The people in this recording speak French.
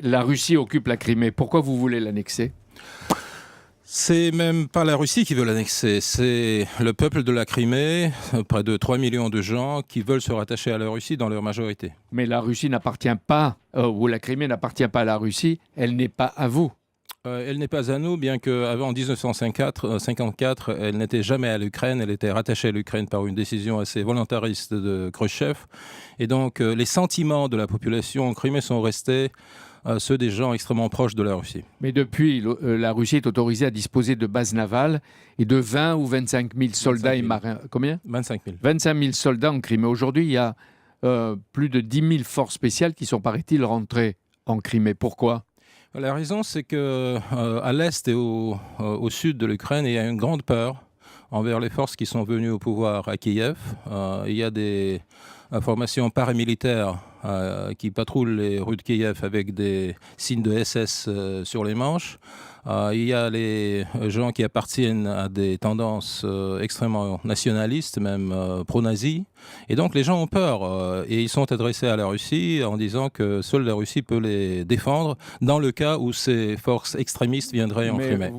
La Russie occupe la Crimée. Pourquoi vous voulez l'annexer? C'est même pas la Russie qui veut l'annexer, c'est le peuple de la Crimée, près de 3 millions de gens qui veulent se rattacher à la Russie dans leur majorité. Mais la Russie n'appartient pas, ou la Crimée n'appartient pas à la Russie, elle n'est pas à vous. Elle n'est pas à nous, bien qu'avant 1954, elle n'était jamais à l'Ukraine. Elle était rattachée à l'Ukraine par une décision assez volontariste de Khrushchev. Et donc, les sentiments de la population en Crimée sont restés ceux des gens extrêmement proches de la Russie. Mais depuis, la Russie est autorisée à disposer de bases navales et de 20 ou 25 000 soldats 25 000. et marins. Combien? 25 000. 25 000 soldats en Crimée. Aujourd'hui, il y a plus de 10 000 forces spéciales qui sont, paraît-il, rentrées en Crimée. Pourquoi? La raison, c'est que à l'est et au sud de l'Ukraine, il y a une grande peur envers les forces qui sont venues au pouvoir à Kiev. Il y a des formations paramilitaires qui patrouillent les rues de Kiev avec des signes de SS sur les manches. Il y a les gens qui appartiennent à des tendances extrêmement nationalistes, même pro-nazis. Et donc les gens ont peur et ils sont adressés à la Russie en disant que seule la Russie peut les défendre dans le cas où ces forces extrémistes viendraient en Crimée.